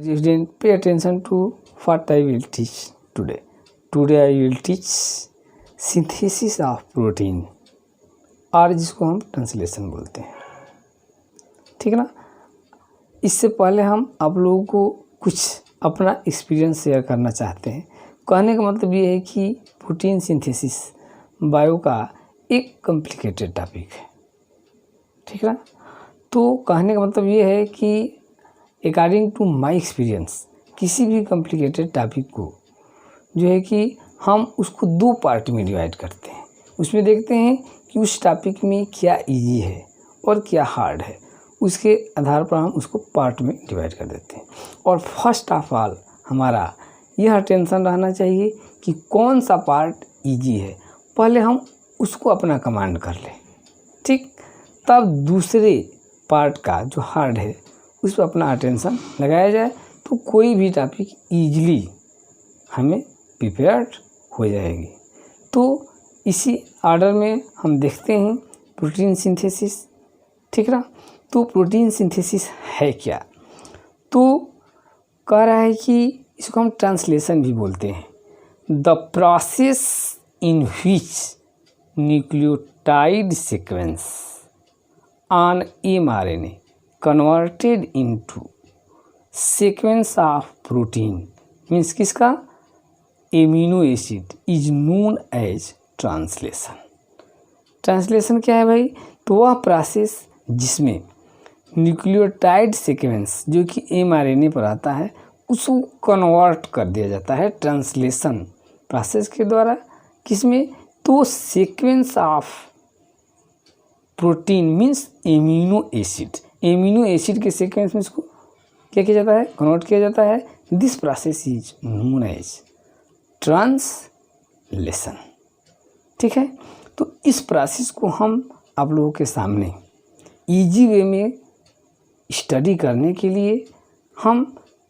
Student, pay attention to what I will teach today. Today I will teach synthesis of protein, और जिसको हम translation बोलते हैं। ठीक है ना। इससे पहले हम आप लोगों को कुछ अपना एक्सपीरियंस शेयर करना चाहते हैं। कहने का मतलब ये है कि प्रोटीन सिंथेसिस बायो का एक कॉम्प्लिकेटेड टॉपिक है। ठीक है ना। तो कहने का मतलब ये है कि अकॉर्डिंग टू माय एक्सपीरियंस किसी भी कॉम्प्लिकेटेड टॉपिक को जो है कि हम उसको दो पार्ट में डिवाइड करते हैं। उसमें देखते हैं कि उस टॉपिक में क्या इजी है और क्या हार्ड है, उसके आधार पर हम उसको पार्ट में डिवाइड कर देते हैं। और फर्स्ट ऑफ ऑल हमारा यह टेंशन रहना चाहिए कि कौन सा पार्ट इजी है, पहले हम उसको अपना कमांड कर लें। ठीक, तब दूसरे पार्ट का जो हार्ड है उस पर अपना अटेंशन लगाया जाए तो कोई भी टॉपिक ईजिली हमें प्रिपेयर्ड हो जाएगी। तो इसी ऑर्डर में हम देखते हैं प्रोटीन सिंथेसिस। ठीक ना। तो प्रोटीन सिंथेसिस है क्या, तो कह रहा है कि इसको हम ट्रांसलेशन भी बोलते हैं। The process in which nucleotide sequence on mRNA converted into sequence of protein means किसका, amino acid is known as translation. Translation क्या है भाई, तो वह प्रोसेस जिसमें न्यूक्लियोटाइड सीक्वेंस जो कि mRNA पर आता है उसको कन्वर्ट कर दिया जाता है ट्रांसलेशन प्रोसेस के द्वारा। किसमें, तो sequence of protein means amino acid. Amino acid के सीक्वेंस में इसको क्या किया जाता है, कन्वर्ट किया जाता है। This process is known as translation. ठीक है। तो इस प्रोसेस को हम आप लोगों के सामने इजी वे में स्टडी करने के लिए हम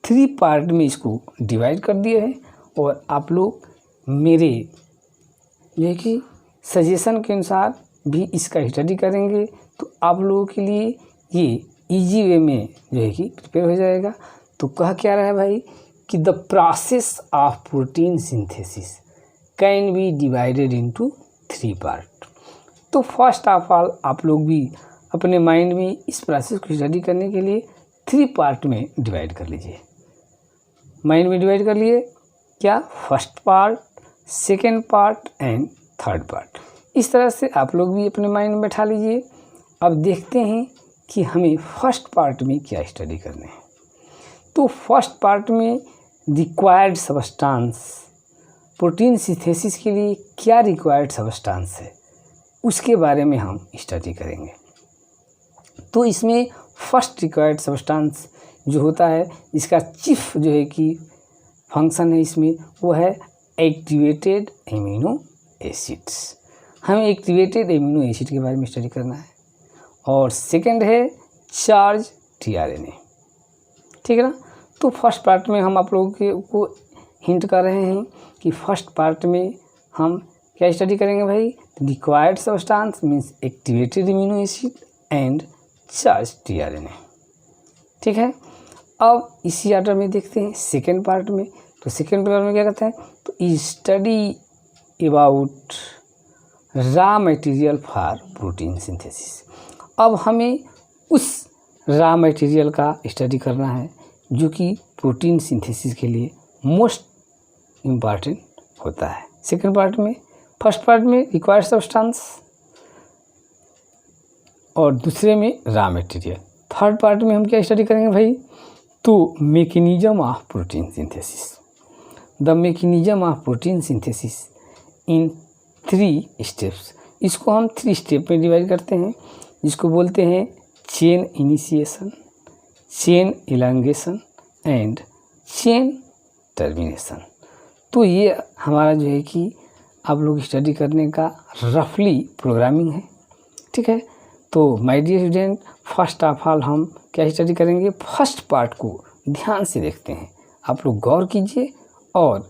3 पार्ट में इसको डिवाइड कर दिए हैं। और आप लोग मेरे ये कि सजेशन के अनुसार भी इसका स्टडी करेंगे तो आप लोगों के लिए ये इजी वे में जो है कि प्रिपेयर हो जाएगा। तो कह क्या रहा है भाई कि the process of protein synthesis can be divided into 3 part. तो फर्स्ट ऑफ ऑल आप लोग भी अपने माइंड में इस प्रोसेस को स्टडी करने के लिए 3 पार्ट में डिवाइड कर लीजिए। माइंड में डिवाइड कर लिए क्या, first part, second part and third part. इस तरह से आप लोग भी अपने माइंड में बैठा लीजिए। अब देखते हैं कि हमें फर्स्ट पार्ट में क्या स्टडी करने हैं। तो फर्स्ट पार्ट में रिक्वायर्ड सब्सटेंस, प्रोटीन सिंथेसिस के लिए क्या रिक्वायर्ड सब्सटेंस है उसके बारे में हम स्टडी करेंगे। तो इसमें फर्स्ट रिक्वायर्ड सब्सटेंस जो होता है, इसका चीफ जो है कि फंक्शन है इसमें, वो है एक्टिवेटेड एमिनो एसिड्स। हमें एक्टिवेटेड एमिनो एसिड के बारे में स्टडी करना है। और सेकंड है चार्ज tRNA। ठीक है ना। तो फर्स्ट पार्ट में हम आप लोगों को हिंट कर रहे हैं कि फर्स्ट पार्ट में हम क्या स्टडी करेंगे भाई, required substance means activated amino acid and charge tRNA। ठीक है। अब इसी ऑर्डर में देखते हैं सेकेंड पार्ट में। तो सेकेंड पार्ट में क्या कहते हैं, तो study about raw material for protein synthesis. अब हमें उस रॉ मटेरियल का स्टडी करना है जो कि प्रोटीन सिंथेसिस के लिए मोस्ट इम्पॉर्टेंट होता है सेकेंड पार्ट में। फर्स्ट पार्ट में रिक्वायर्ड सब्सटेंस और दूसरे में रॉ मटेरियल। थर्ड पार्ट में हम क्या स्टडी करेंगे भाई, तो mechanism of protein synthesis. The mechanism of protein synthesis in 3 steps. इसको हम 3 स्टेप में डिवाइड करते हैं, जिसको बोलते हैं chain initiation, chain elongation and chain termination. तो ये हमारा जो है कि आप लोग स्टडी करने का रफली प्रोग्रामिंग है। ठीक है। तो my dear student, first of all हम क्या स्टडी करेंगे, फर्स्ट पार्ट को ध्यान से देखते हैं। आप लोग गौर कीजिए और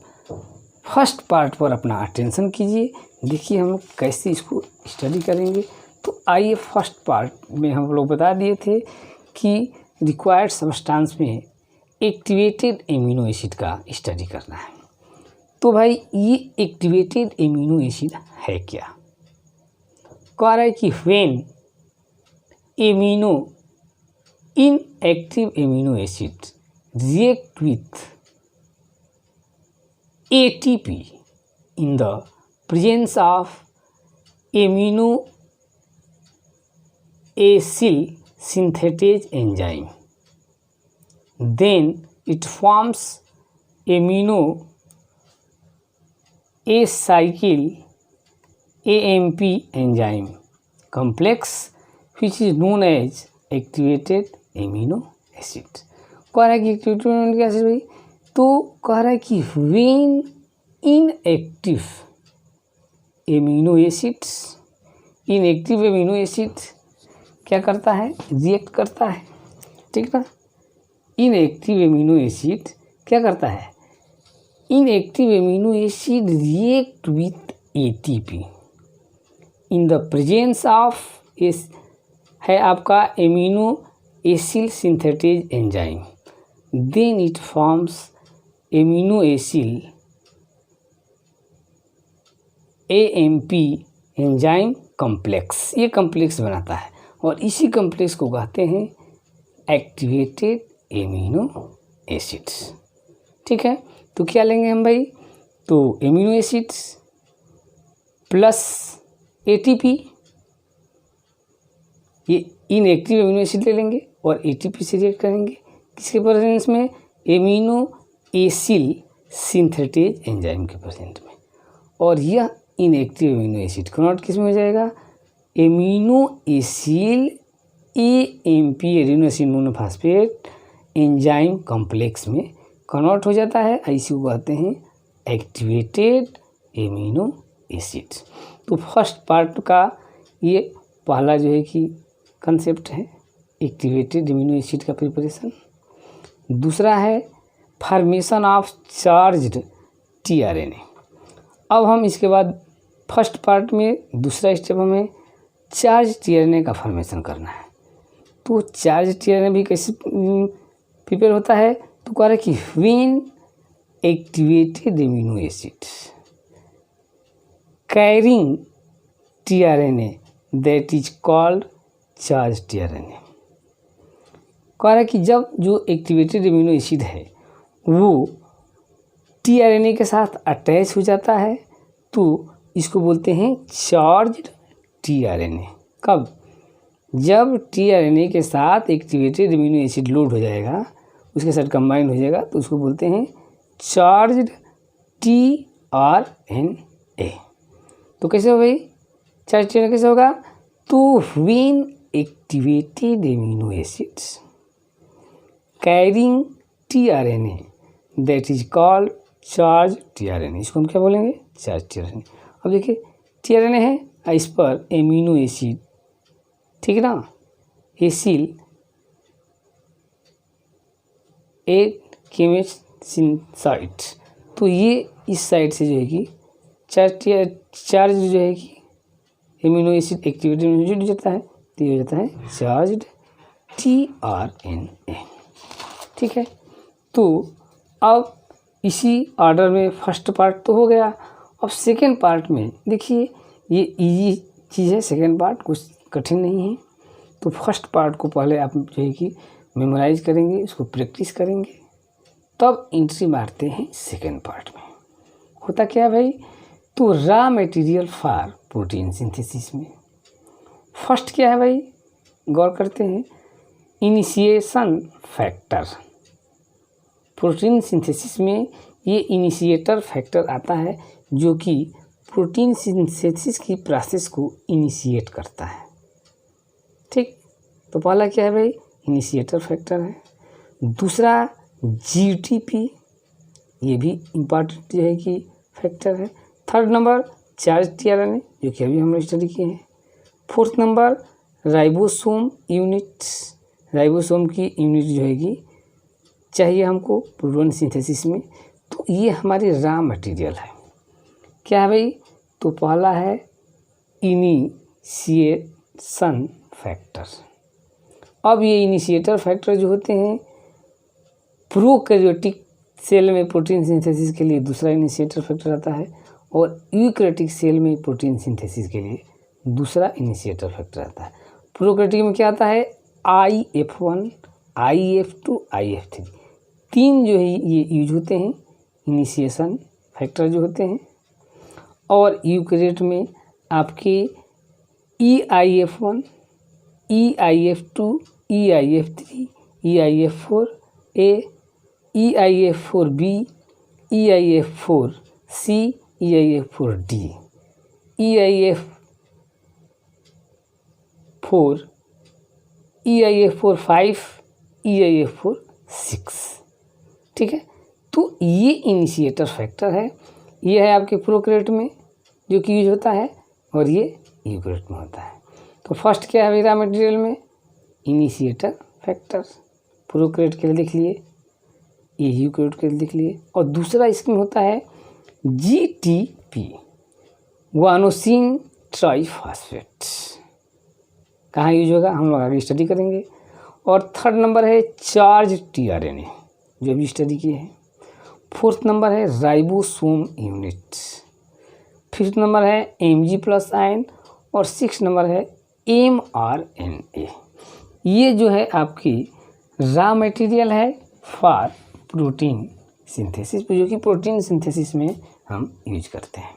फर्स्ट पार्ट पर अपना अटेंशन कीजिए। देखिए हम लोग कैसे इसको स्टडी करेंगे। तो आइए, फर्स्ट पार्ट में हम लोग बता दिए थे कि रिक्वायर्ड सब्सटेंस में एक्टिवेटेड एमिनो एसिड का स्टडी करना है। तो भाई ये एक्टिवेटेड एमिनो एसिड है क्या? कह रहा है कि when amino inactive amino acid react with ATP in the presence of amino acyl synthetase enzyme, then it forms amino acyl AMP enzyme complex which is known as activated amino acid। कह रहा है कि activated amino acid भाई, तो कह रहा है कि when inactive amino acids, inactive amino acid क्या करता है? रिएक्ट करता है, ठीक ना। इनएक्टिव एमिनो एसिड क्या करता है? Inactive amino acid react with ATP in the presence of है आपका amino acyl synthetase enzyme, then it forms amino acyl AMP enzyme complex. ये कॉम्प्लेक्स बनाता है और इसी कॉम्प्लेक्स को कहते हैं एक्टिवेटेड एमिनो एसिड्स, ठीक है। तो क्या लेंगे हम भाई? तो एमिनो एसिड्स प्लस ATP, ये इनएक्टिव एमिनो एसिड ले लेंगे और ATP से रिएक्ट करेंगे किसके प्रेजेंस में? एमिनो एसिल सिंथेटेज एंजाइम के प्रेजेंट में। और यह इनएक्टिव एमिनो एसिड कन्वर्ट किस में हो जाएगा? Amino acyl AMP adenosine monophosphate enzyme complex में कन्वर्ट हो जाता है। इसी को कहते हैं एक्टिवेटेड एमिनो एसिड। तो फर्स्ट पार्ट का ये पहला जो है कि कंसेप्ट है एक्टिवेटेड एमिनो एसिड का प्रिपरेशन। दूसरा है फॉर्मेशन ऑफ चार्ज्ड tRNA। अब हम इसके बाद फर्स्ट पार्ट में दूसरा स्टेप हमें चार्ज tRNA का फॉर्मेशन करना है। तो चार्ज tRNA भी कैसे प्रिपेयर होता है? तो कह रहा है कि when activated amino acid carrying tRNA that is called charge tRNA। कह रहा है कि जब जो एक्टिवेटेड एमिनो एसिड है वो tRNA के साथ अटैच हो जाता है तो इसको बोलते हैं चार्ज्ड tRNA। कब? जब tRNA के साथ एक्टिवेटेड एमिनो एसिड लोड हो जाएगा, उसके साथ कंबाइंड हो जाएगा तो उसको बोलते हैं चार्ज्ड tRNA। तो कैसे हो भाई चार्ज tRNA कैसे होगा? तो when activated amino acids carrying tRNA that is called charge tRNA। इसको हम क्या बोलेंगे? Charge tRNA। अब देखिए tRNA है, इस पर एमिनो एसिड, ठीक है ना, एसिल केमिकल साइट। तो ये इस साइड से जो है कि चार्ज जो है कि amino acid activated amino acid हो जाता है तो ये हो जाता है चार्ज्ड tRNA, ठीक है। तो अब इसी ऑर्डर में फर्स्ट पार्ट तो हो गया। अब सेकेंड पार्ट में देखिए ये इजी चीज़ है, सेकेंड पार्ट कुछ कठिन नहीं है। तो फर्स्ट पार्ट को पहले आप जो है कि मेमोराइज करेंगे, उसको प्रैक्टिस करेंगे, तब एंट्री मारते हैं सेकेंड पार्ट में। होता क्या है भाई? तो raw material for protein synthesis में फर्स्ट क्या है भाई? गौर करते हैं, इनिशिएशन फैक्टर। प्रोटीन सिंथेसिस में ये इनिशिएटर फैक्टर आता है जो कि प्रोटीन सिंथेसिस की प्रोसेस को इनिशिएट करता है, ठीक। तो पहला क्या है भाई? इनिशिएटर फैक्टर है। दूसरा GTP, ये भी इम्पॉर्टेंट जो है कि फैक्टर है। थर्ड नंबर चार्ज tRNA जो कि अभी हमने स्टडी किए हैं। Fourth number ribosome units, ribosome की यूनिट जो है कि चाहिए हमको प्रोटीन सिंथेसिस में। तो ये हमारी रॉ मटेरियल है। क्या है भाई? तो पहला है इनिशिएशन फैक्टर। अब ये इनिशिएटर फैक्टर जो होते हैं प्रोकैरियोटिक सेल में प्रोटीन सिंथेसिस के लिए दूसरा इनिशिएटर फैक्टर आता है और यूकैरियोटिक सेल में प्रोटीन सिंथेसिस के लिए दूसरा इनिशिएटर फैक्टर आता है। प्रोकैरियोटिक में क्या आता है, IF1, IF2, IF3, 3 जो है ये यूज होते हैं इनिशिएशन फैक्टर जो होते हैं। और यूकैरियोट में आपके EIF1, EIF2, EIF3, EIF4A, EIF4B, EIF4C, EIF4D, EIF4, EIF45, EIF46, ठीक है। तो ये इनिशिएटर फैक्टर है, ये है आपके प्रोकैरियोट में जो कि यूज होता है और ये यूकैरियोट में होता है। तो फर्स्ट क्या है रॉ मटेरियल में, इनिशिएटर फैक्टर, प्रोकैरियोट के लिए लिख लिए, ये यूकैरियोट के लिए लिख लिए। और दूसरा इसमें होता है GTP, गुआनोसिन ट्राइफॉस्फेट, कहाँ यूज होगा हम लोग आगे स्टडी करेंगे। और थर्ड नंबर है चार्ज tRNA जो भी स्टडी किए हैं। फोर्थ नंबर है राइबोसोम यूनिट, फिफ्थ नंबर है Mg+ आयन और सिक्स नंबर है mRNA। ये जो है आपकी रॉ मटेरियल है फॉर प्रोटीन सिंथेसिस, जो कि प्रोटीन सिंथेसिस में हम यूज करते हैं।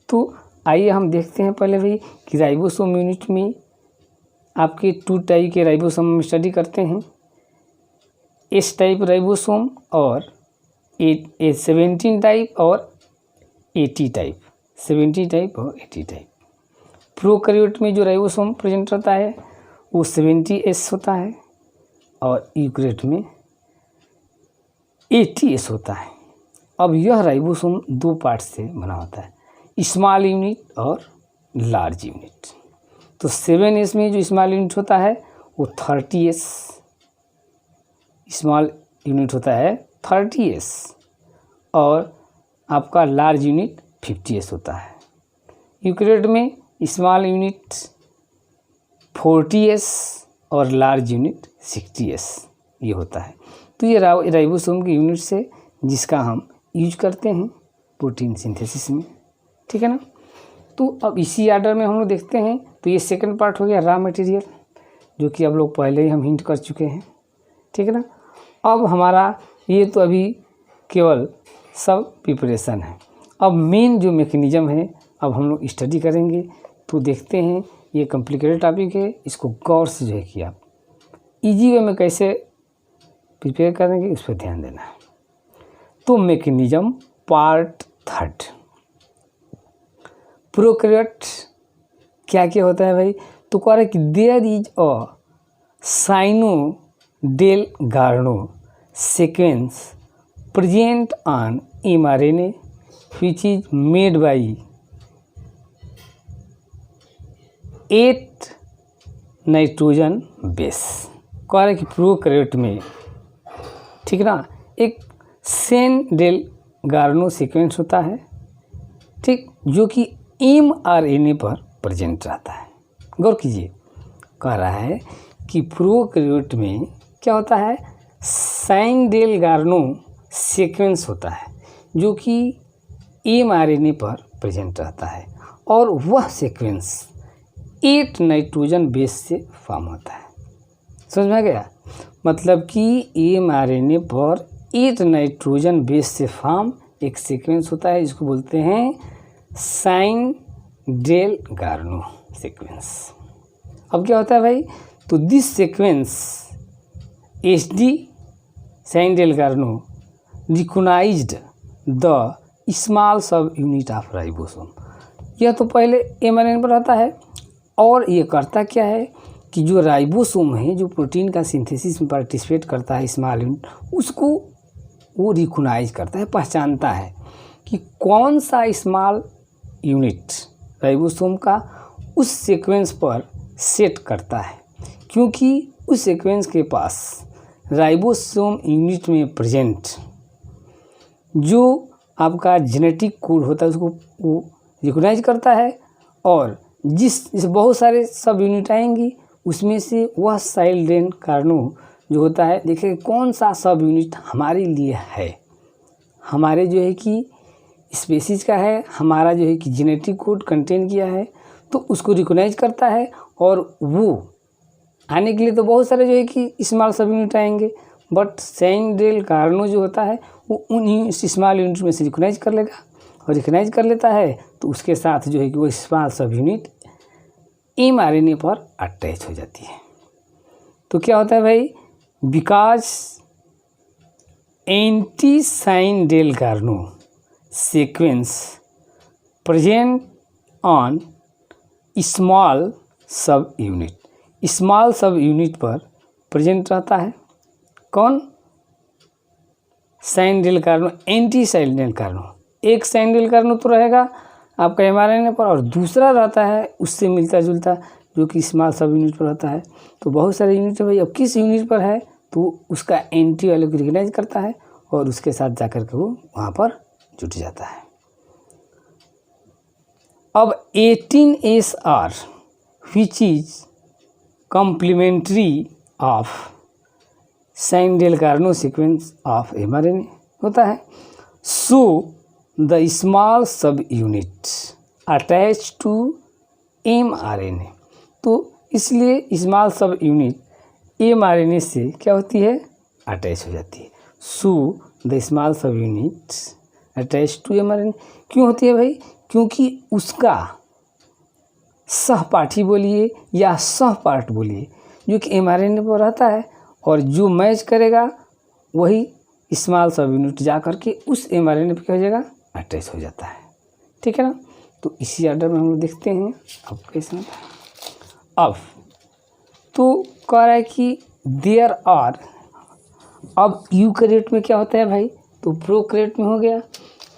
तो आइए हम देखते हैं पहले भाई कि राइबोसोम यूनिट में आपके 2 टाइप के राइबोसोम में स्टडी करते हैं, S टाइप राइबोसोम और 17 टाइप और 80 टाइप, 70 टाइप और 80 टाइप। प्रोकैरियोट में जो राइबोसोम प्रेजेंट रहता है वो 70S होता है और यूकैरियोट में 80S होता है। अब यह राइबोसोम 2 पार्ट से बना होता है, स्मॉल यूनिट और लार्ज यूनिट। तो 7S में जो स्मॉल यूनिट होता है वो 30S स्मॉल यूनिट होता है 30S और आपका लार्ज यूनिट 50S होता है। यूकैरियोट में स्मॉल यूनिट 40S और लार्ज यूनिट 60S ये होता है। तो ये राइबोसोम के यूनिट से जिसका हम यूज करते हैं प्रोटीन सिंथेसिस में, ठीक है ना। तो अब इसी आर्डर में हम लोग देखते हैं। तो ये सेकंड पार्ट हो गया रॉ मटेरियल, जो कि अब लोग पहले ही हम हिंट कर चुके हैं, ठीक है ना। अब हमारा ये तो अभी केवल सब प्रिपरेशन है। अब मेन जो मैकेनिज्म है अब हम लोग स्टडी करेंगे। तो देखते हैं, ये कॉम्प्लिकेटेड टॉपिक है, इसको गौर से जो है कि आप इजी वे में कैसे प्रिपेयर करेंगे उस पर ध्यान देना है। तो मैकेनिज्म पार्ट थर्ड, प्रोकैरियोट क्या क्या होता है भाई। तो कह रहा है कि there is a Shine Dalgarno sequence present on mRNA which is made by 8 nitrogen base. कह रहा है कि प्रोकैरियोट में, ठीक ना, एक सेन-डेल गार्नो सीक्वेंस होता है, ठीक, जो कि mRNA पर प्रेजेंट रहता है। गौर कीजिए, कह रहा है कि प्रोकैरियोट में क्या होता है, सेन-डेल गार्नो सीक्वेंस होता है जो कि mRNA पर प्रेजेंट रहता है और वह सीक्वेंस 8 नाइट्रोजन बेस से फॉर्म होता है। समझ में आ गया, मतलब कि mRNA पर 8 नाइट्रोजन बेस से फॉर्म एक सीक्वेंस होता है, जिसको बोलते हैं सेन-डेल गार्नो सीक्वेंस। अब क्या होता है भाई, तो this sequence SD Shine Dalgarno recognized the small sub unit of ribosome. यह तो पहले mRNA पर रहता है और ये करता क्या है कि जो राइबोसोम है, जो प्रोटीन का सिंथेसिस में पार्टिसिपेट करता है स्मॉल यूनिट, उसको वो रिकॉग्नाइज करता है, पहचानता है कि कौन सा स्मॉल यूनिट राइबोसोम का उस सीक्वेंस पर सेट करता है, क्योंकि उस सीक्वेंस के पास राइबोसोम यूनिट में प्रेजेंट जो आपका जेनेटिक कोड होता है उसको वो रिकॉग्नाइज करता है और जिस बहुत सारे सब यूनिट आएंगी उसमें से वह सेन-डेल गार्नो जो होता है, देखिए कौन सा सब यूनिट हमारे लिए है, हमारे जो है कि स्पीशीज़ का है, हमारा जो है कि जेनेटिक कोड कंटेन किया है, तो उसको रिकॉग्नाइज करता है। और वो आने के लिए तो बहुत सारे जो है कि स्मॉल सब यूनिट आएंगे, बट सैन डेल कार्नो जो होता है वो उन्हीं स्मॉल यूनिट में से रिकॉग्नाइज कर लेगा, और रिकॉग्नाइज कर लेता है तो उसके साथ जो है कि वो स्मॉल सब यूनिट mRNA पर अटैच हो जाती है। तो क्या होता है भाई, because anti Shine Dalgarno sequence present on small sub unit, small sub unit पर प्रेजेंट रहता है। कौन? Shine Dalgarno, anti Shine Dalgarno. एक साइन डेल कार्नो तो रहेगा आपका mRNA पर, और दूसरा रहता है उससे मिलता जुलता जो कि स्मॉल सब यूनिट पर रहता है। तो बहुत सारे यूनिट है भाई, अब किस यूनिट पर है तो उसका एंटी वाले को रिकॉग्नाइज करता है और उसके साथ जाकर के वो वहाँ पर जुट जाता है। अब 18SR which is complementary of Shine Dalgarno sequence of mRNA होता है। So the small sub unit attach to mRNA, तो इसलिए स्मॉल सब यूनिट mRNA से क्या होती है, अटैच हो जाती है। So the small sub unit attach to mRNA क्यों होती है भाई, क्योंकि उसका सहपाठी बोलिए या सह पार्ट बोलिए जो कि mRNA पर रहता है, और जो मैच करेगा वही स्मॉल सब यूनिट जा कर के उस mRNA पर क्या हो जाएगा, अटैच हो जाता है। ठीक है ना। तो इसी ऑर्डर में हम लोग देखते हैं अब कैसे होता है। अब तो कह रहा है कि देयर आर, अब यूकैरियोट में क्या होता है भाई, तो प्रोकैरियोट में हो गया,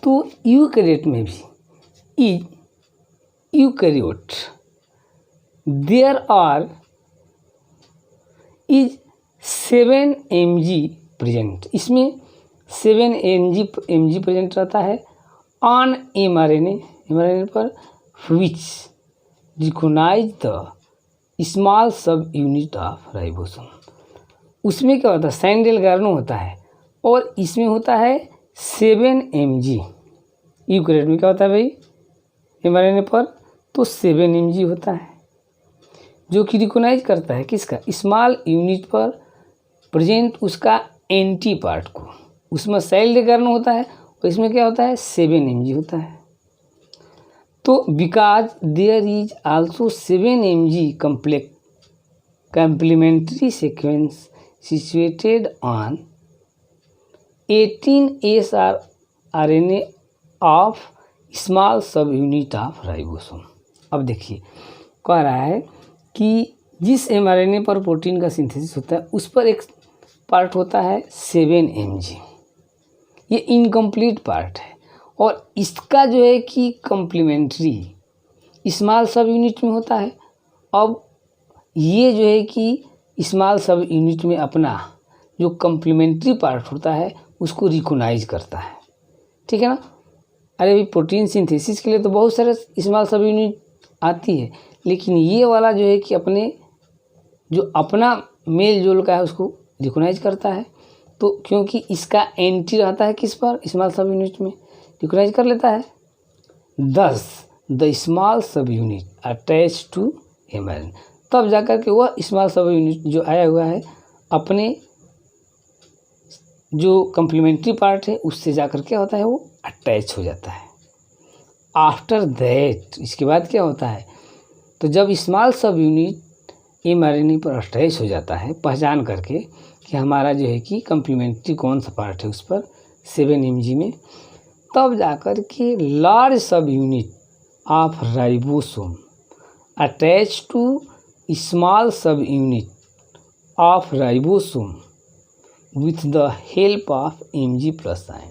तो यूकैरियोट में भी eukaryote there are is 7 mg present, इसमें 7 mg प्रेजेंट रहता है ऑन mRNA पर, which recognize the small sub unit of ribosome. उसमें क्या होता है, साइन डेल कार्नो होता है, और इसमें होता है 7 mg। यूकैरियोट में क्या होता है भाई, mRNA पर तो 7 mg होता है, जो कि रिकॉग्नाइज करता है किसका, स्मॉल यूनिट पर प्रेजेंट उसका एंटी पार्ट को। उसमें साइन डेल कार्नो होता है और इसमें क्या होता है, 7 mg होता है। तो because there is also 7 mg complementary sequence situated on 18SR RNA of small sub unit of ribosome. अब देखिए कह रहा है कि जिस mRNA पर प्रोटीन का सिंथेसिस होता है उस पर एक पार्ट होता है 7 mg, ये इनकम्प्लीट पार्ट है, और इसका जो है कि कम्प्लीमेंट्री स्मॉल सब यूनिट में होता है। अब ये जो है कि स्मॉल सब यूनिट में अपना जो कम्प्लीमेंट्री पार्ट होता है उसको रिकॉग्नाइज करता है। ठीक है ना। अरे भाई प्रोटीन सिंथेसिस के लिए तो बहुत सारे स्मॉल सब यूनिट आती है, लेकिन ये वाला जो है कि अपने जो अपना मेल जोल का है उसको रिकॉग्नाइज करता है। तो क्योंकि इसका एंटी रहता है किस पर, स्मॉल सब यूनिट में, रिकॉग्नाइज कर लेता है। Thus the small sub unit attach to mRNA, तब जाकर के वह स्मॉल सब यूनिट जो आया हुआ है अपने जो कम्प्लीमेंट्री पार्ट है उससे जाकर क्या होता है, वो अटैच हो जाता है। आफ्टर दैट, इसके बाद क्या होता है, तो जब स्मॉल सब यूनिट mRNA पर अटैच हो जाता है पहचान करके कि हमारा जो है कि कम्प्लीमेंट्री कौन सा पार्ट है उस पर 7 mg में, तब जाकर के large sub unit of ribosome attach to small sub unit of ribosome with the help of mg plus sign.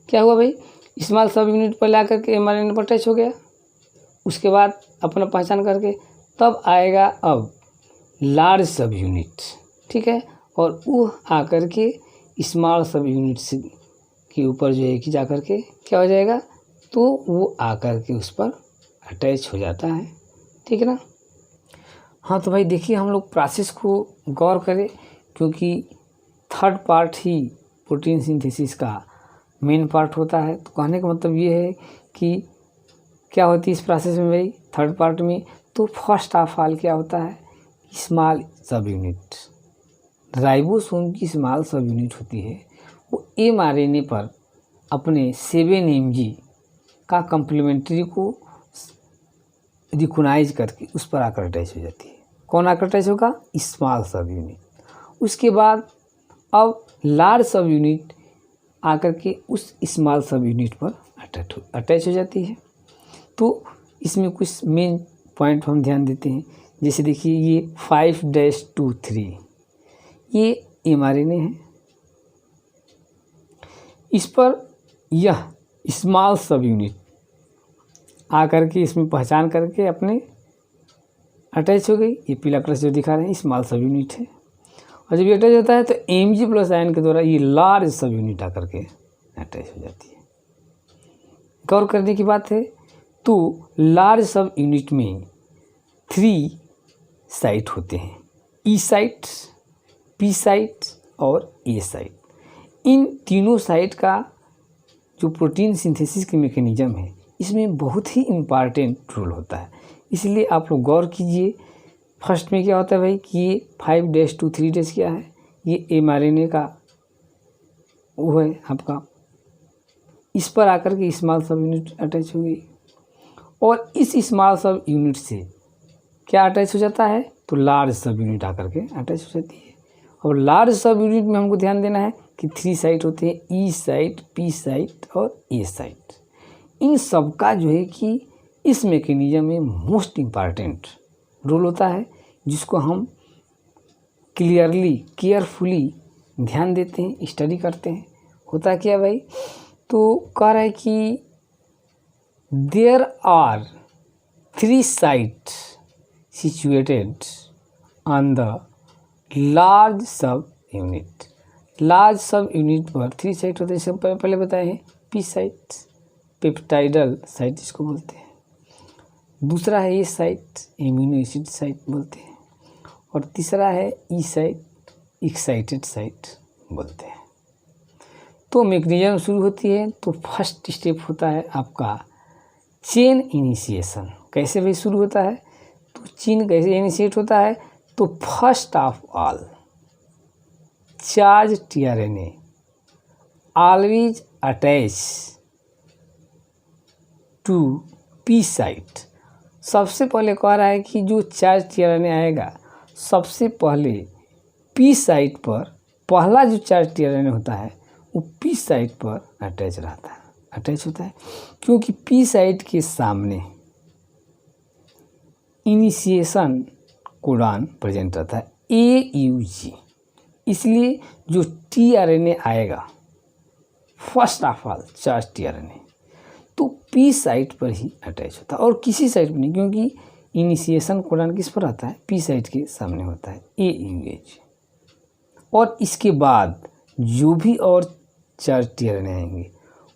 क्या हुआ भाई, स्मॉल सब यूनिट पर ला करके mRNA पर अटैच हो गया, उसके बाद अपना पहचान करके तब आएगा अब लार्ज सब यूनिट। ठीक है, और वो आकर के स्मॉल सब यूनिट से के ऊपर जो है कि जा कर के क्या हो जाएगा, तो वो आकर के उस पर अटैच हो जाता है। ठीक है ना। हाँ तो भाई देखिए हम लोग प्रोसेस को गौर करें, क्योंकि थर्ड पार्ट ही प्रोटीन सिंथेसिस का मेन पार्ट होता है। तो कहने का मतलब ये है कि क्या होती है इस प्रोसेस में भाई थर्ड पार्ट में, तो फर्स्ट ऑफ ऑल क्या होता है, स्मॉल सब यूनिट, राइबोसोम की स्मॉल सब यूनिट होती है, वो mRNA पर अपने 7 mg का कम्प्लीमेंट्री को रिकोनाइज करके उस पर आकर अटैच हो जाती है। कौन आकर अटैच होगा, स्मॉल सब यूनिट। उसके बाद अब लार्ज सब यूनिट आकर के उस स्मॉल सब यूनिट पर अटैच हो जाती है। तो इसमें कुछ मेन पॉइंट हम ध्यान देते हैं। जैसे देखिए ये 5-23 ये mRNA है, इस पर यह स्मॉल सब यूनिट आकर के इसमें पहचान करके अपने अटैच हो गई। ये पीला कलर से जो दिखा रहे हैं स्मॉल सब यूनिट है। और जब ये अटैच होता है तो Mg प्लस आयन के द्वारा ये लार्ज सब यूनिट आकर के अटैच हो जाती है। गौर करने की बात है, तो लार्ज सब यूनिट में 3 साइट होते हैं, ई साइट, पी साइट और ए साइट। इन तीनों साइट का जो प्रोटीन सिंथेसिस की मैकेनिज्म है इसमें बहुत ही इम्पॉर्टेंट रोल होता है। इसलिए आप लोग गौर कीजिए, फर्स्ट में क्या होता है भाई कि ये 5-23 क्या है, ये mRNA का वो है आपका, इस पर आकर के स्मॉल सब यूनिट अटैच हो गई और इस स्मॉल सब यूनिट से क्या अटैच हो जाता है, तो लार्ज सब यूनिट आकर के अटैच हो जाती है। और लार्ज सब यूनिट में हमको ध्यान देना है कि 3 साइट होते हैं, ई साइट, पी साइट और ए साइट। इन सब का जो है कि इस मैकेनिज्म में मोस्ट इम्पॉर्टेंट रोल होता है, जिसको हम क्लियरली केयरफुली ध्यान देते हैं, स्टडी करते हैं। होता क्या भाई, तो कह रहा है कि there are 3 sites situated on the large sub unit. Large sub unit पर 3 साइट होते हैं, जैसे पहले बताए हैं, पी साइट पेप्टाइडल साइट इसको बोलते हैं, दूसरा है ये साइट एमिनो एसिड साइट बोलते हैं, और तीसरा है ई साइट एक्साइटेड साइट बोलते हैं। तो मैकेनिज्म शुरू होती है, तो फर्स्ट स्टेप होता है आपका चेन इनिशिएशन। कैसे भाई शुरू होता है, तो चेन कैसे इनिशिएट होता है, तो first of all charge tRNA always attach to P site. सबसे पहले कह रहा है कि जो चार्ज tRNA आएगा सबसे पहले पी साइट पर, पहला जो चार्ज tRNA होता है वो पी साइट पर अटैच होता है, क्योंकि पी साइट के सामने इनिशिएशन कोडॉन प्रेजेंट रहता है AUG। इसलिए जो tRNA आएगा first of all charge tRNA तो पी साइट पर ही अटैच होता है और किसी साइट पर नहीं, क्योंकि इनिशिएशन कोडॉन किस पर आता है, पी साइट के सामने होता है AUG। और इसके बाद जो भी और चार्ज tRNA आएंगे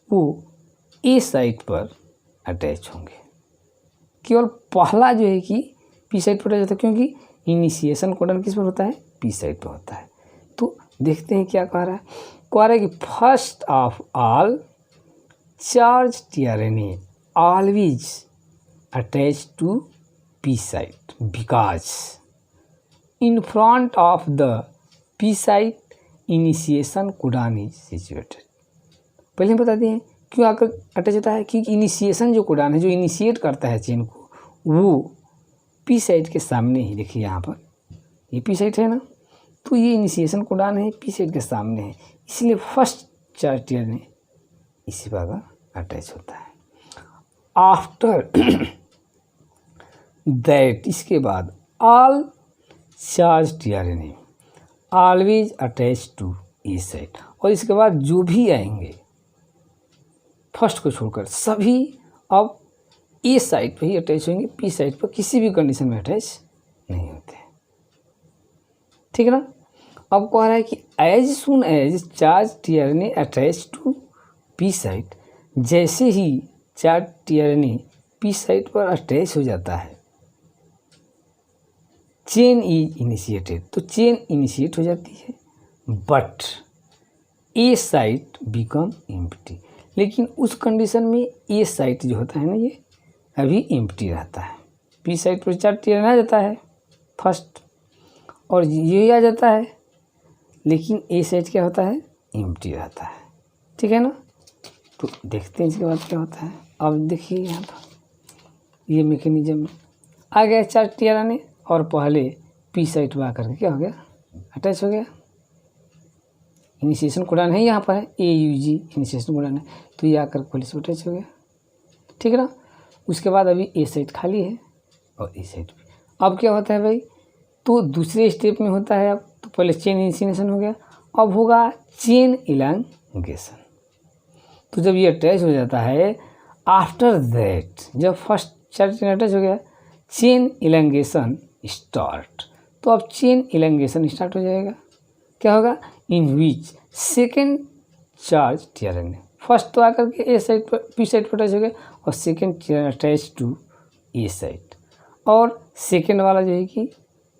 वो ए साइट पर अटैच होंगे। केवल पहला जो है कि पी साइट पर अटैच होता है, क्योंकि इनिशिएशन कोडॉन किस पर होता है, पी साइट पर होता है। तो देखते हैं क्या कह रहा है कि first of all charge tRNA always attach to P site because in front of the P site initiation codon is situated. पहले हम बता दें क्यों आकर अटैच होता है, क्योंकि इनिशिएशन जो कोडॉन है, जो इनिशिएट करता है चेन को, वो पी साइट के सामने ही, देखिए यहाँ पर ये पी साइट है ना, तो ये इनिशिएशन कोडॉन है, पी साइट के सामने है, इसलिए फर्स्ट चार्ज tRNA इसी पर अटैच होता है। आफ्टर दैट, इसके बाद all charge tRNA always attach to A site, और इसके बाद जो भी आएंगे फर्स्ट को छोड़कर सभी अब ए साइट पर ही अटैच होंगे, पी साइट पर किसी भी कंडीशन में अटैच नहीं होते। ठीक है ना। अब कह रहा है कि as soon as charge tRNA attach to P site, जैसे ही चार्ज tRNA पी साइट पर अटैच हो जाता है चेन इज इनिशिएटेड, तो चेन इनिशिएट हो जाती है, but A site become empty, लेकिन उस कंडीशन में ए साइट जो होता है ना ये अभी एम्प्टी रहता है। पी साइट पर चार्ज टीआरएन आ जाता है फर्स्ट और ये आ जाता है, लेकिन ए साइट क्या होता है, एम्प्टी रहता है। ठीक है ना, तो देखते हैं इसके बाद क्या होता है। अब देखिए यहाँ पर ये मैकेनिज्म आ गया चार्ज टीआरएन और पहले पी साइट पर आकर के क्या हो गया, अटैच हो गया। इनिशिएशन कोडान है यहाँ पर है AUG इनिशिएशन कोडान है, तो ये आकर पहले से अटैच हो गया। ठीक है ना, उसके बाद अभी ए साइट खाली है और ए साइट भी। अब क्या होता है भाई, तो दूसरे स्टेप में होता है अब, तो पहले चेन इनिशिएशन हो गया, अब होगा चेन इलांगेशन। तो जब ये अटैच हो जाता है, आफ्टर दैट जब फर्स्ट चार्ज अटैच हो गया, चेन इलांगेशन स्टार्ट। तो अब चेन इलांगेशन स्टार्ट हो जाएगा। क्या होगा, in which second charge tRNA, first तो आकर के ए साइड पर पी साइड पर अटैच हो गया और second tRNA attach to A side, और सेकेंड वाला जो है कि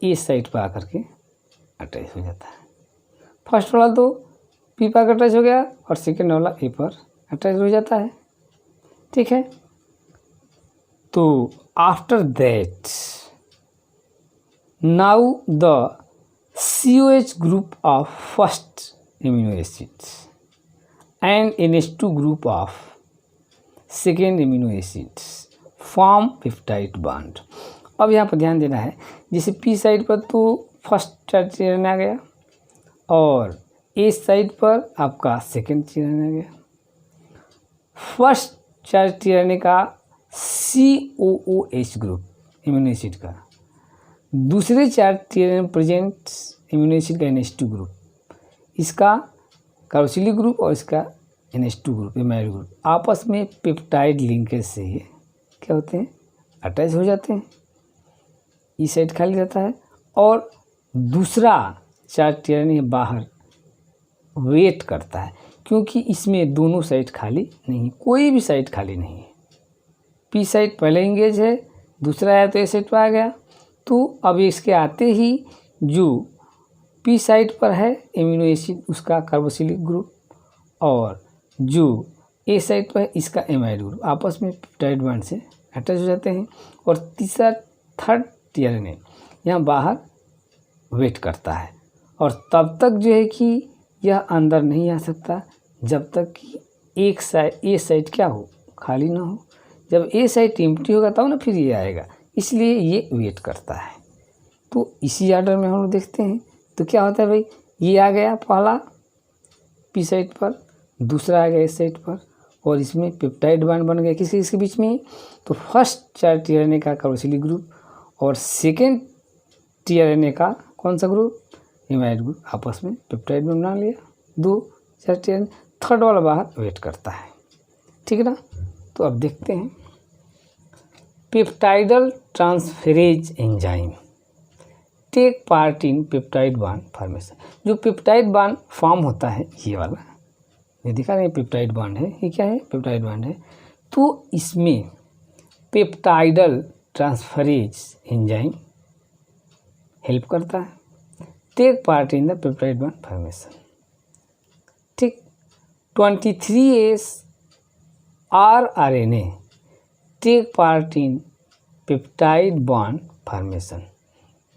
ए साइड पर आकर के अटैच हो जाता है। फर्स्ट वाला तो पी पर अटैच हो गया और सेकेंड वाला ए पर अटैच हो जाता है। ठीक है, तो after that now the COH group of first amino acids and NH2 group of second amino acids form peptide bond। अब यहाँ पर ध्यान देना है, जैसे P साइड पर तो फर्स्ट चार्ज टीआरएन आ गया और A साइड पर आपका सेकेंड टीआरएन आ गया। फर्स्ट चार्ज टीआरएन का COOH ग्रुप इम्यूनो एसिड का, दूसरे charge TRN present immuno acid का NH2 ग्रुप, इसका कार्बोक्सिलिक ग्रुप और इसका NH2 ग्रुप एमाइड ग्रुप आपस में पेप्टाइड लिंकेज से ये क्या होते हैं, अटैच हो जाते हैं। ई साइड खाली रहता है और दूसरा चार्ज टीआरएन बाहर वेट करता है, क्योंकि इसमें दोनों साइड खाली नहीं, कोई भी साइड खाली नहीं है। पी साइड पहले इंगेज है, दूसरा आया तो ए साइड पर आ गया, तो अब इसके आते ही जो पी साइड पर है एमिनो एसिड उसका कार्बोक्सिलिक ग्रुप और जो ए साइड पर है इसका एमाइड ग्रुप आपस में पेप्टाइड बॉन्ड से अटैच हो जाते हैं, और तीसरा थर्ड टीआरएन यहाँ बाहर वेट करता है। और तब तक जो है कि यह अंदर नहीं आ सकता जब तक कि एक साइड ए साइड क्या हो, खाली ना हो। जब ए साइड एम्प्टी होगा तब ना फिर ये आएगा, इसलिए ये वेट करता है। तो इसी आर्डर में हम लोग देखते हैं। तो क्या होता है भाई, ये आ गया पहला पी साइड पर, दूसरा आ गया इस साइड पर, और इसमें पेप्टाइड बॉन्ड बन गया किसी इसके बीच में। तो फर्स्ट चार्ज टीआरएनए का कार्बोक्सिलिक ग्रुप और सेकेंड टीआरएनए का कौन सा ग्रुप, एमाइड ग्रुप, आपस में पेप्टाइड बॉन्ड बना लिया, दो चार्ज टीआरएनए। थर्ड वाला बाहर वेट करता है। ठीक है ना, तो अब देखते हैं peptidyl transferase enzyme take part in peptide bond formation. जो पेप्टाइड बॉन्ड फॉर्म होता है ये वाला, ये दिखा रहे हैं पेप्टाइड बॉन्ड है, ये क्या है, पेप्टाइड बॉन्ड है। तो इसमें पेप्टाइडल ट्रांसफरेज एंजाइम हेल्प करता है, take part in the peptide bond formation. ठीक, 23S rRNA take part in peptide bond formation.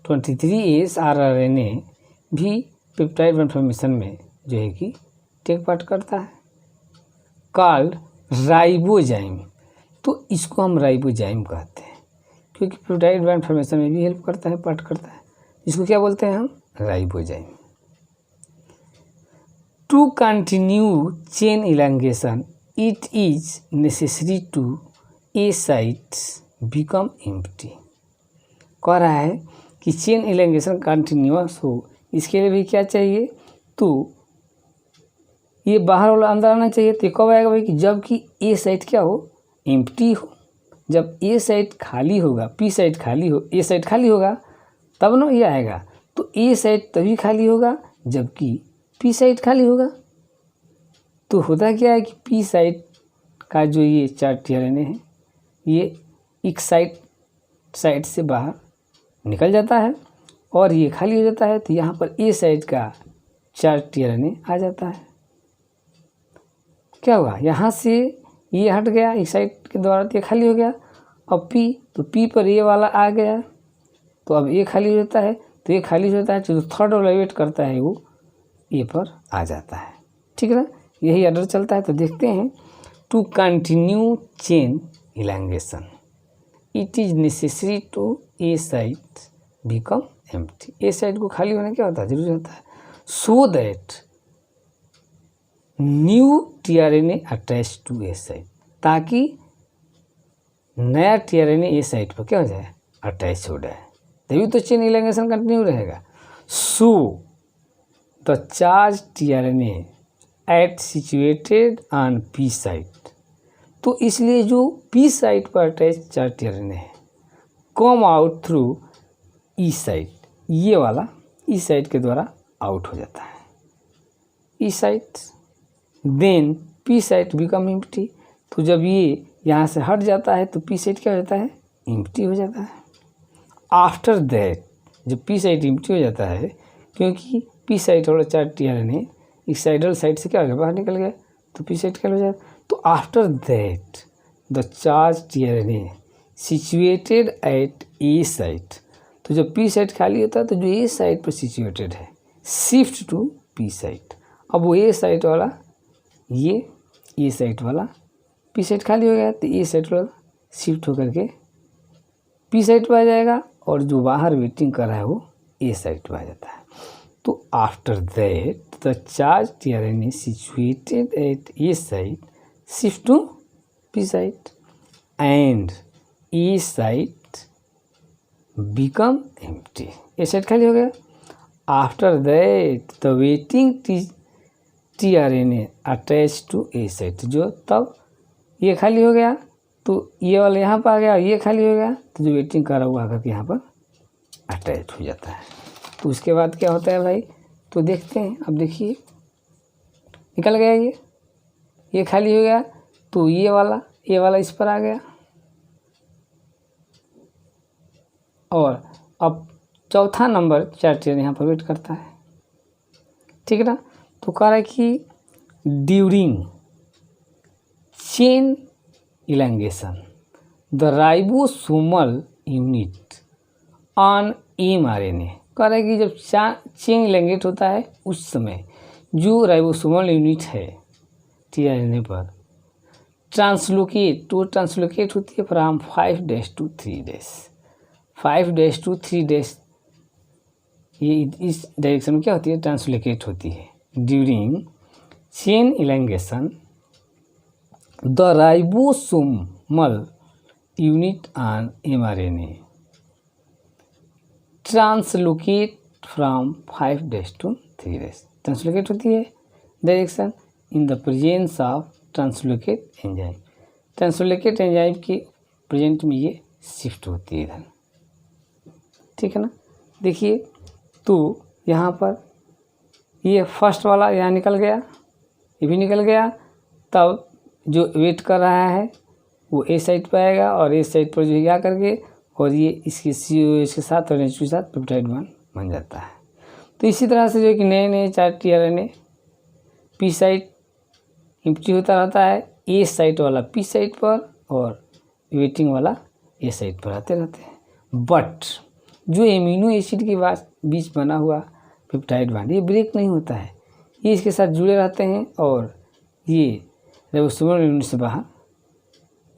23S rRNA भी पेप्टाइड बॉन्ड फॉर्मेशन में जो है कि टेक पार्ट करता है, कॉल्ड राइबोजाइम। तो इसको हम राइबोजाइम कहते हैं क्योंकि पेप्टाइड बॉन्ड फॉर्मेशन में भी हेल्प करता है, पार्ट करता है। इसको क्या बोलते हैं हम, ribozyme. To continue chain elongation it is necessary to A sites become empty. कह रहा है कि चेन इलांगेशन कंटिन्यूअस हो, इसके लिए भी क्या चाहिए, तो ये बाहर वाला अंदर आना चाहिए। तो कब आएगा भाई, कि जब कि ए साइड क्या हो, एम्प्टी हो। जब ए साइड खाली होगा, पी साइड खाली हो, ए साइड खाली होगा तब ना ये आएगा। तो ए साइड तभी खाली होगा जबकि पी साइड खाली होगा। तो होता क्या है कि पी साइड का जो ये चार्ज टीआरएनए है ये एक साइड से बाहर निकल जाता है और ये खाली हो जाता है तो यहाँ पर ए साइड का 4 tRNA आ जाता है। क्या हुआ, यहाँ से ये हट गया, इस साइड के द्वारा तो ये खाली हो गया। अब पी, तो पी पर ए वाला आ गया, तो अब ए खाली हो जाता है, तो ये खाली हो जाता है, जो थर्ड वाला वेट करता है वो ए पर आ जाता है। ठीक है ना, यही ऑर्डर चलता है। तो देखते हैं, to continue chain elongation it is necessary to A site become empty. A side को खाली होना क्या होता है, जरूरी होता है, so that new tRNA attach to A site, ताकि नया tRNA ए साइट पर क्या हो जाए, अटैच हो जाए, तभी तो चेन इलैंगेशन कंटिन्यू रहेगा। So the charge tRNA at situated on P site, तो इसलिए जो पी साइट पर अटैच चार्ज tRNA है come out through E site, ये वाला ई साइट के द्वारा आउट हो जाता है, E site. Then P site become empty, तो जब ये यहाँ से हट जाता है तो पी साइट क्या हो जाता है, एम्प्टी हो जाता है। आफ्टर दैट, जब पी साइट एम्प्टी हो जाता है, क्योंकि पी साइट वाला चार्ज tRNA इस साइडल साइड से क्या हो गया, बाहर निकल गया, तो पी साइट क्या हो जाए। तो after that the charge tRNA situated at A site, तो जब पी साइट खाली होता है तो जो ए साइट पर सिचुएटेड है शिफ्ट टू पी साइट। अब वो ए साइट वाला, ये ए साइट वाला पी साइट खाली हो गया, तो ए साइट वाला शिफ्ट होकर के पी साइट पर आ जाएगा, और जो बाहर वेटिंग कर रहा है वो ए साइट पर आ जाता है। तो after that the charge tRNA situated at A site shift to P site and A site become empty, A site खाली हो गया। After that the waiting tRNA attach to A site, जो तब ये खाली हो गया तो ये वाला यहाँ पर आ गया, ये खाली हो गया, तो जो वेटिंग कर रहा हुआ आकर के यहाँ पर अटैच हो जाता है। तो उसके बाद क्या होता है भाई, तो देखते हैं। अब देखिए निकल गया, ये खाली हो गया, तो ये वाला इस पर आ गया, और अब चौथा नंबर चार्ज यहाँ पर वेट करता है। ठीक है ना, तो कह रहा है कि during chain elongation the ribosomal unit on mRNA, कह रहा है कि जब चेन इलैंगेट होता है उस समय जो राइबोसोमल यूनिट है tRNA पर ट्रांसलोकेट होती है from 5 days to 3 days, 5 days to 3 days, ये इस डायरेक्शन में क्या होती है, ट्रांसलोकेट होती है। During chain elongation the ribosomal unit on mRNA translocate from 5 days to 3 days, translocate होती है direction in the presence of translocate enzyme, translocate enzyme के प्रेजेंट में ये शिफ्ट होती है इधर। ठीक है ना, देखिए तो यहाँ पर ये फर्स्ट वाला यहाँ निकल गया, ये भी निकल गया, तब जो वेट कर रहा है वो ए साइड पर आएगा, और ए साइड पर जो है क्या करके, और ये इसके इसके साथ और एच के साथ पेप्टाइड बन जाता है। तो इसी तरह से जो कि नए charge tRNA P site empty होता रहता है, ए साइट वाला पी साइट पर और वेटिंग वाला ए साइट पर आते रहते हैं। बट जो एमिनो एसिड के बीच बना हुआ पेप्टाइड बॉन्ड ये ब्रेक नहीं होता है, ये इसके साथ जुड़े रहते हैं, और ये राइबोसोमल यूनिट से बाहर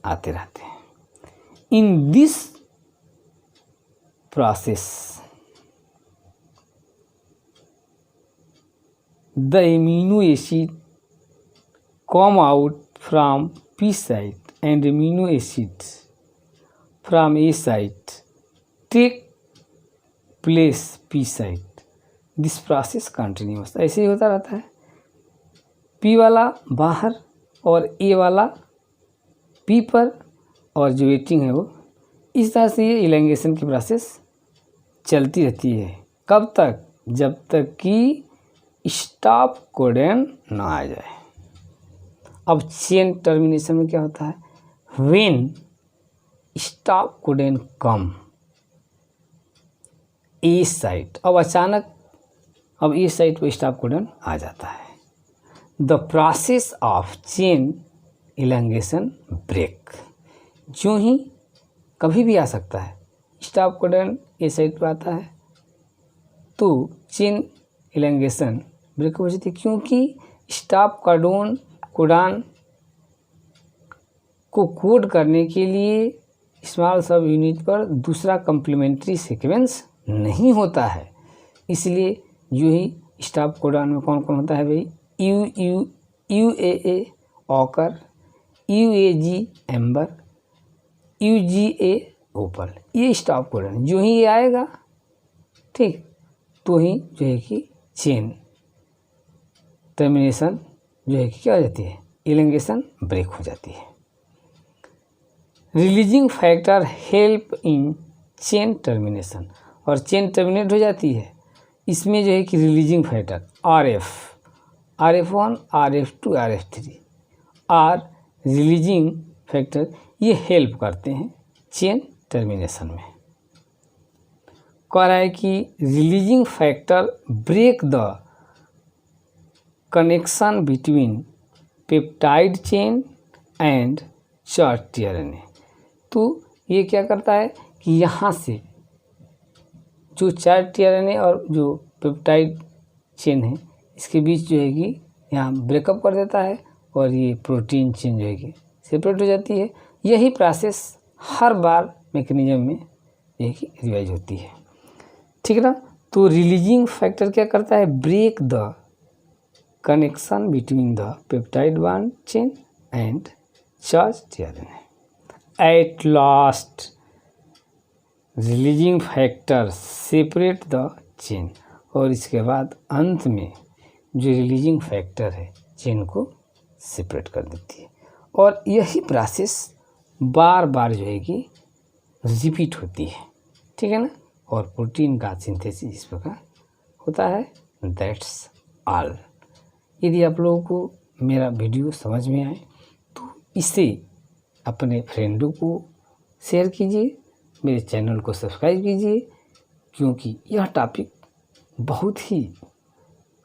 आते रहते हैं। In this process the amino acid come out from P site and amino acids from A site take place P site. This process continuous, ऐसे ही होता रहता है। P वाला बाहर और A वाला P पर, और जो वेटिंग है वो इस तरह से ये इलैंगेशन की प्रोसेस चलती रहती है। कब तक, जब तक कि स्टॉप कोडन ना आ जाए। अब चेन टर्मिनेशन में क्या होता है, when stop codon come, A site. अब अचानक अब ए साइट पर स्टॉप कोडन आ जाता है। The process of chain elongation break, जो ही कभी भी आ सकता है, स्टॉप कोडन ए साइट पर आता है तो चेन इलैंगेशन ब्रेक हो जाती है, क्योंकि स्टॉप कोडान को कोड करने के लिए स्मॉल सब यूनिट पर दूसरा कम्प्लीमेंट्री सीक्वेंस नहीं होता है। इसलिए जो ही स्टॉप कोडान में कौन कौन होता है भाई, UAA occur, UAG amber, UGA ओपल, ये स्टॉप कोडन जो ही ये आएगा, ठीक, तो ही जो है कि चेन टर्मिनेशन जो है कि क्या हो जाती है, इलैंगेशन ब्रेक हो जाती है। Releasing factor help in chain termination, और चेन टर्मिनेट हो जाती है, इसमें जो है कि releasing factor RF1, RF2, RF3 are releasing factor, ये हेल्प करते हैं चेन टर्मिनेशन में। कह रहा है कि releasing factor break the connection between peptide chain and chart tRNA. तो ये क्या करता है कि यहाँ से जो चार्ट टीआरएनए और जो पेप्टाइड चेन है, इसके बीच जो है कि यहाँ ब्रेकअप कर देता है और ये प्रोटीन चेन जो है कि सेपरेट हो जाती है। यही प्रोसेस हर बार मैकेनिज्म में जो है कि रिवाइज होती है, ठीक है ना। तो रिलीजिंग फैक्टर क्या करता है, break the connection between the peptide bond chain and charge tRNA. At last releasing factor separate the chain, और इसके बाद अंत में जो रिलीजिंग फैक्टर है चेन को सेपरेट कर देती है। और यही प्रोसेस बार बार जो है कि रिपीट होती है, ठीक है ना। और प्रोटीन का सिंथेसिस इस प्रकार होता है। That's all. यदि आप लोगों को मेरा वीडियो समझ में आए तो इसे अपने फ्रेंडों को शेयर कीजिए, मेरे चैनल को सब्सक्राइब कीजिए, क्योंकि यह टॉपिक बहुत ही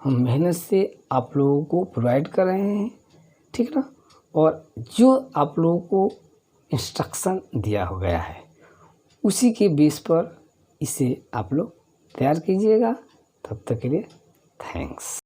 हम मेहनत से आप लोगों को प्रोवाइड कर रहे हैं, ठीक ना। और जो आप लोगों को इंस्ट्रक्शन दिया हो गया है उसी के बेस पर इसे आप लोग तैयार कीजिएगा। तब तक के लिए थैंक्स।